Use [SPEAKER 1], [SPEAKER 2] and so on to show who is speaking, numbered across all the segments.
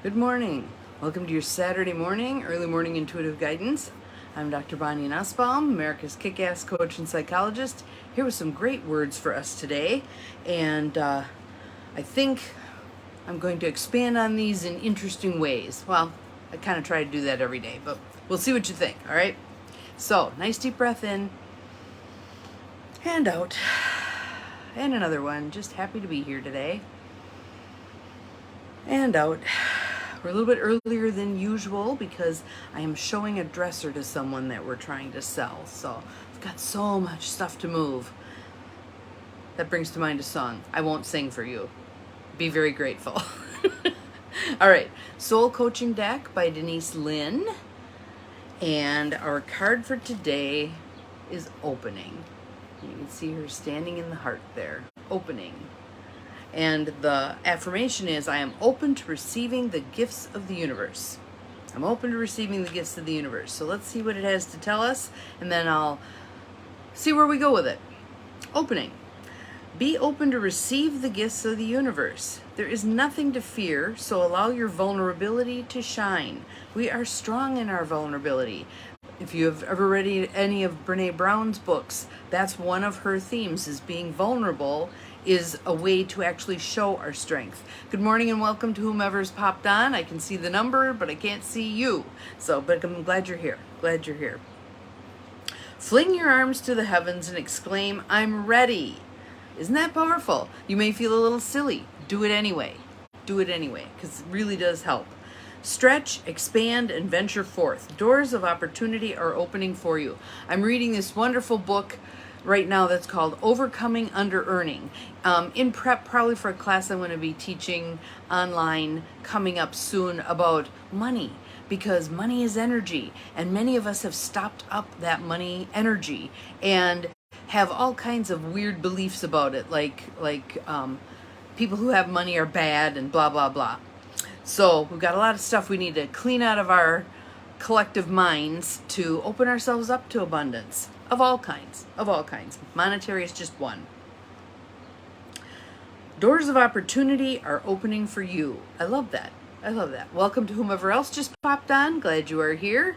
[SPEAKER 1] Good morning. Welcome to your Saturday morning, early morning intuitive guidance. I'm Dr. Bonnie Nussbaum, America's kick-ass coach and psychologist, here with some great words for us today. And I think I'm going to expand on these in interesting ways. Well, I kind of try to do that every day, but we'll see what you think, all right? So, nice deep breath in and out. And another one. Just happy to be here today. And out. We're a little bit earlier than usual because I am showing a dresser to someone that we're trying to sell. So I've got so much stuff to move. That brings to mind a song. I won't sing for you. Be very grateful. All right. Soul Coaching Deck by Denise Lynn. And our card for today is opening. You can see her standing in the heart there. Opening. And the affirmation is, I am open to receiving the gifts of the universe. I'm open to receiving the gifts of the universe. So let's see what it has to tell us, and then I'll see where we go with it. Opening. Be open to receive the gifts of the universe. There is nothing to fear, so allow your vulnerability to shine. We are strong in our vulnerability. If you have ever read any of Brené Brown's books, that's one of her themes, is being vulnerable is a way to actually show our strength. Good morning and welcome to whomever's popped on. I can see the number, but I can't see you. But I'm glad you're here. Glad you're here. Fling your arms to the heavens and exclaim, I'm ready. Isn't that powerful? You may feel a little silly. Do it anyway. Do it anyway, because it really does help. Stretch, expand, and venture forth. Doors of opportunity are opening for you. I'm reading this wonderful book right now that's called Overcoming Under-Earning. In prep, probably for a class I'm going to be teaching online coming up soon about money, because money is energy, and many of us have stopped up that money energy and have all kinds of weird beliefs about it, like people who have money are bad and blah, blah, blah. So we've got a lot of stuff we need to clean out of our collective minds to open ourselves up to abundance of all kinds, Monetary is just one. Doors of opportunity are opening for you. I love that. Welcome to whomever else just popped on. Glad you are here.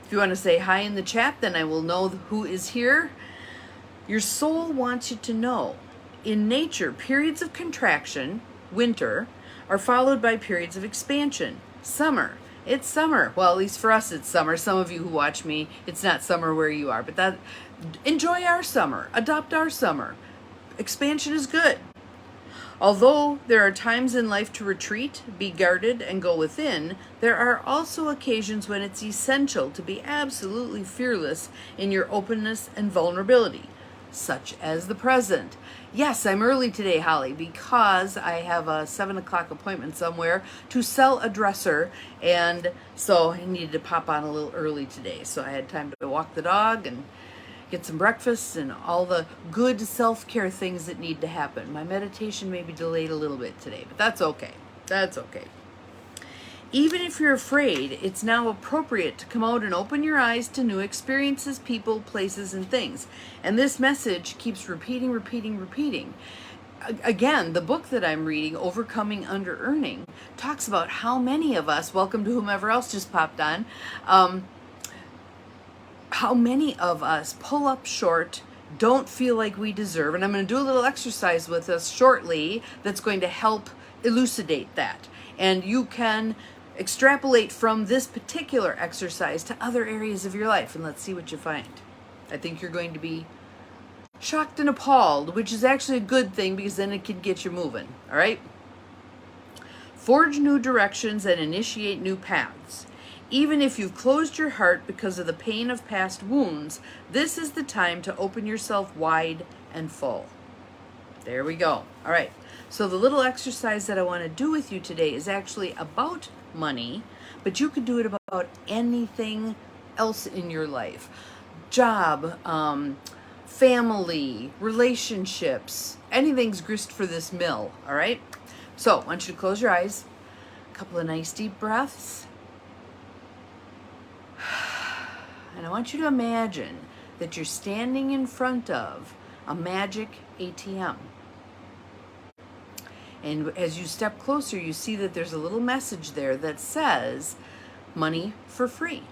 [SPEAKER 1] If you want to say hi in the chat, then I will know who is here. Your soul wants you to know, in nature, periods of contraction, winter, are followed by periods of expansion, summer. It's summer. Well, at least for us, it's summer. Some of you who watch me, it's not summer where you are, but enjoy our summer. Adopt our summer. Expansion is good. Although there are times in life to retreat, be guarded, and go within, there are also occasions when it's essential to be absolutely fearless in your openness and vulnerability, such as the present. Yes, I'm early today, Holly, because I have a 7 o'clock appointment somewhere to sell a dresser, and so I needed to pop on a little early today. So I had time to walk the dog and get some breakfast and all the good self-care things that need to happen. My meditation may be delayed a little bit today, but that's okay. That's okay. Even if you're afraid, it's now appropriate to come out and open your eyes to new experiences, people, places, and things. And this message keeps repeating. Again, the book that I'm reading, Overcoming Under-Earning, talks about how many of us, welcome to whomever else just popped on, how many of us pull up short, don't feel like we deserve. And I'm going to do a little exercise with us shortly that's going to help elucidate that. And you can extrapolate from this particular exercise to other areas of your life, and let's see what you find. I think you're going to be shocked and appalled, which is actually a good thing because then it can get you moving, all right? Forge new directions and initiate new paths. Even if you've closed your heart because of the pain of past wounds, this is the time to open yourself wide and full. There we go. All right. So the little exercise that I want to do with you today is actually about money, but you could do it about anything else in your life. Job, family, relationships, anything's grist for this mill, all right? So I want you to close your eyes, a couple of nice deep breaths, and I want you to imagine that you're standing in front of a magic ATM. And as you step closer, you see that there's a little message there that says money for free.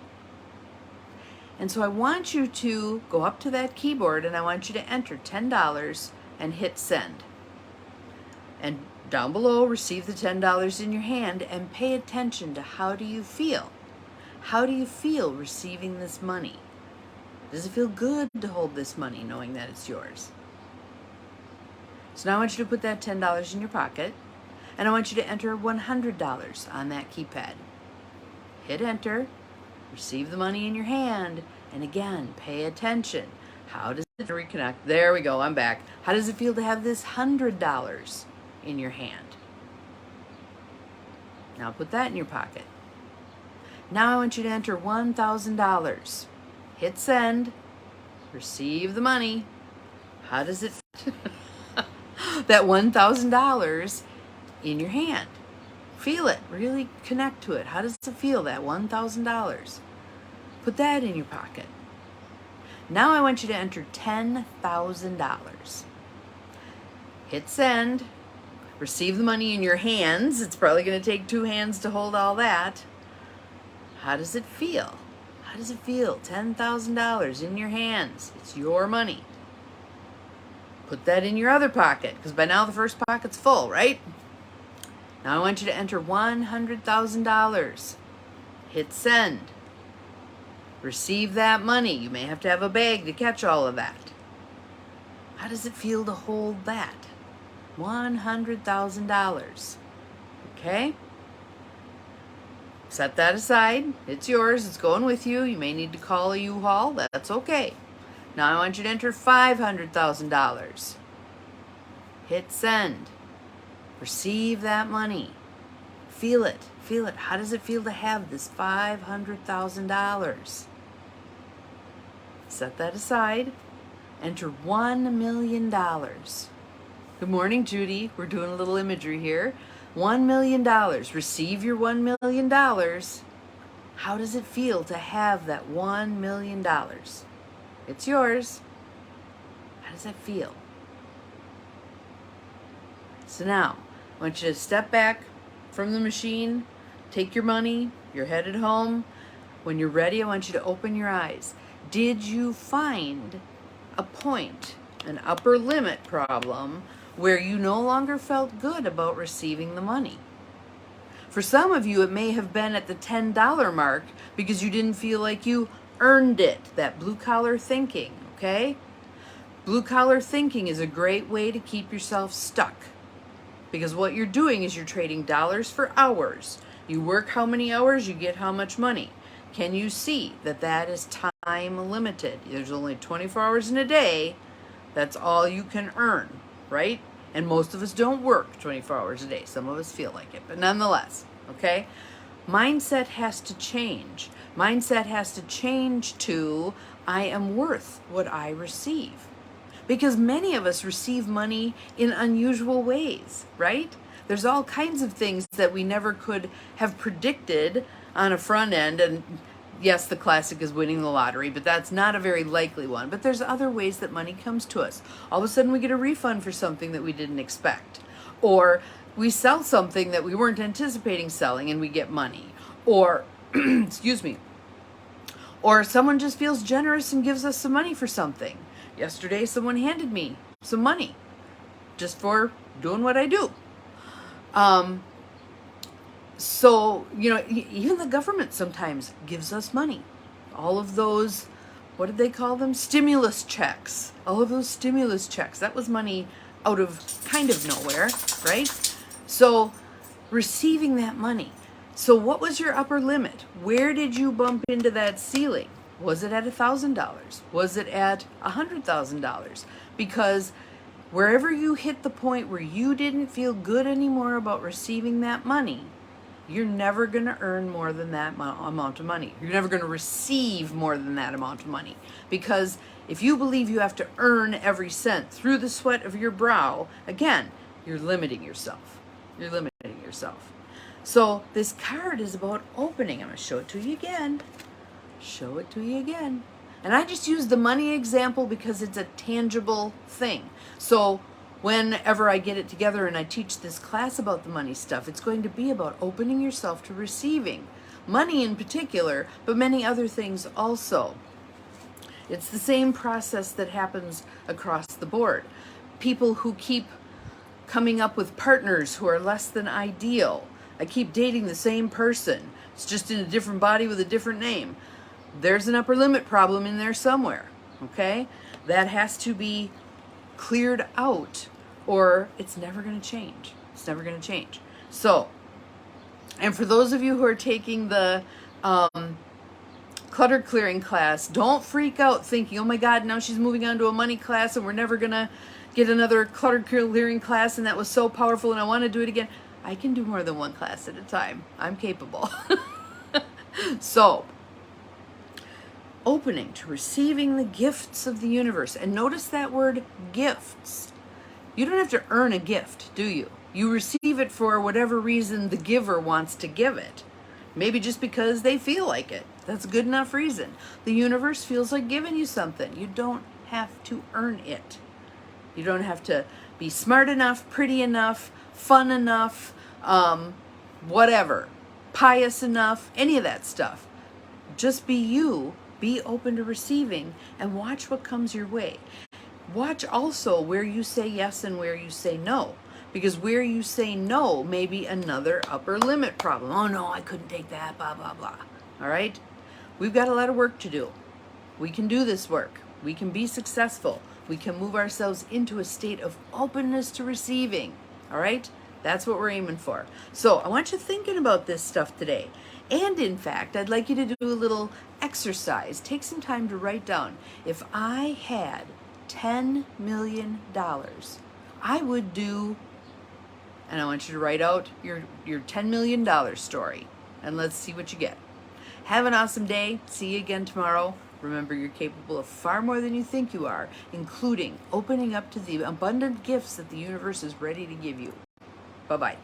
[SPEAKER 1] And so I want you to go up to that keyboard and I want you to enter $10 and hit send. And down below, receive the $10 in your hand and pay attention to how do you feel? How do you feel receiving this money? Does it feel good to hold this money knowing that it's yours? So now I want you to put that $10 in your pocket and I want you to enter $100 on that keypad. Hit enter, receive the money in your hand, and again, pay attention. How does it reconnect? There we go, I'm back. How does it feel to have this $100 in your hand? Now put that in your pocket. Now I want you to enter $1,000. Hit send, receive the money. How does it that $1,000 in your hand? Feel it, really connect to it. How does it feel, that $1,000? Put that in your pocket. Now I want you to enter $10,000. Hit send, receive the money in your hands. It's probably going to take 2 hands to hold all that. How does it feel? How does it feel? $10,000 in your hands. It's your money. Put that in your other pocket, because by now the first pocket's full, right? Now I want you to enter $100,000. Hit send. Receive that money. You may have to have a bag to catch all of that. How does it feel to hold that? $100,000. Okay? Set that aside. It's yours. It's going with you. You may need to call a U-Haul. That's okay. Now I want you to enter $500,000. Hit send. Receive that money. Feel it. Feel it. How does it feel to have this $500,000? Set that aside. Enter $1 million. Good morning, Judy. We're doing a little imagery here. $1 million. Receive your $1 million. How does it feel to have that $1 million? It's yours. How does that feel? So now, I want you to step back from the machine, take your money, you're headed home. When you're ready, I want you to open your eyes. Did you find a point, an upper limit problem, where you no longer felt good about receiving the money? For some of you, it may have been at the $10 mark because you didn't feel like you earned it, that blue-collar thinking, okay? Blue-collar thinking is a great way to keep yourself stuck, because what you're doing is you're trading dollars for hours. You work how many hours, you get how much money. Can you see that that is time limited? There's only 24 hours in a day. That's all you can earn, right? And most of us don't work 24 hours a day. Some of us feel like it, but nonetheless, okay? Mindset has to change. Mindset has to change to, I am worth what I receive. Because many of us receive money in unusual ways, right? There's all kinds of things that we never could have predicted on a front end. And yes, the classic is winning the lottery, but that's not a very likely one. But there's other ways that money comes to us. All of a sudden we get a refund for something that we didn't expect. Or we sell something that we weren't anticipating selling and we get money. Or, excuse me, or someone just feels generous and gives us some money for something. Yesterday, someone handed me some money just for doing what I do. So, you know, even the government sometimes gives us money. All of those, what did they call them? Stimulus checks. All of those stimulus checks. That was money out of kind of nowhere, right? So, receiving that money. So what was your upper limit? Where did you bump into that ceiling? Was it at $1,000? Was it at $100,000? Because wherever you hit the point where you didn't feel good anymore about receiving that money, you're never going to earn more than that amount of money. You're never going to receive more than that amount of money. Because if you believe you have to earn every cent through the sweat of your brow, again, you're limiting yourself. You're limiting yourself. So this card is about opening. I'm going to show it to you again. Show it to you again. And I just use the money example because it's a tangible thing. So whenever I get it together and I teach this class about the money stuff, it's going to be about opening yourself to receiving. Money in particular, but many other things also. It's the same process that happens across the board. People who keep coming up with partners who are less than ideal. I keep dating the same person. It's just in a different body with a different name. There's an upper limit problem in there somewhere, okay? That has to be cleared out or it's never going to change. It's never going to change. So, and for those of you who are taking the clutter clearing class, don't freak out thinking, oh my God, now she's moving on to a money class and we're never going to get another clutter clearing class and that was so powerful and I want to do it again. I can do more than one class at a time. I'm capable. So, opening to receiving the gifts of the universe. And notice that word gifts. You don't have to earn a gift, do you? You receive it for whatever reason the giver wants to give it. Maybe just because they feel like it. That's a good enough reason. The universe feels like giving you something. You don't have to earn it. You don't have to be smart enough, pretty enough, fun enough, whatever, pious enough, any of that stuff. Just be you, be open to receiving, and watch what comes your way. Watch also where you say yes and where you say no. Because where you say no may be another upper limit problem. Oh no, I couldn't take that, blah, blah, blah. All right? We've got a lot of work to do. We can do this work. We can be successful. We can move ourselves into a state of openness to receiving. All right? That's what we're aiming for. So I want you thinking about this stuff today. And in fact, I'd like you to do a little exercise. Take some time to write down, if I had $10 million, I would do, and I want you to write out your $10 million story. And let's see what you get. Have an awesome day. See you again tomorrow. Remember, you're capable of far more than you think you are, including opening up to the abundant gifts that the universe is ready to give you. Bye-bye.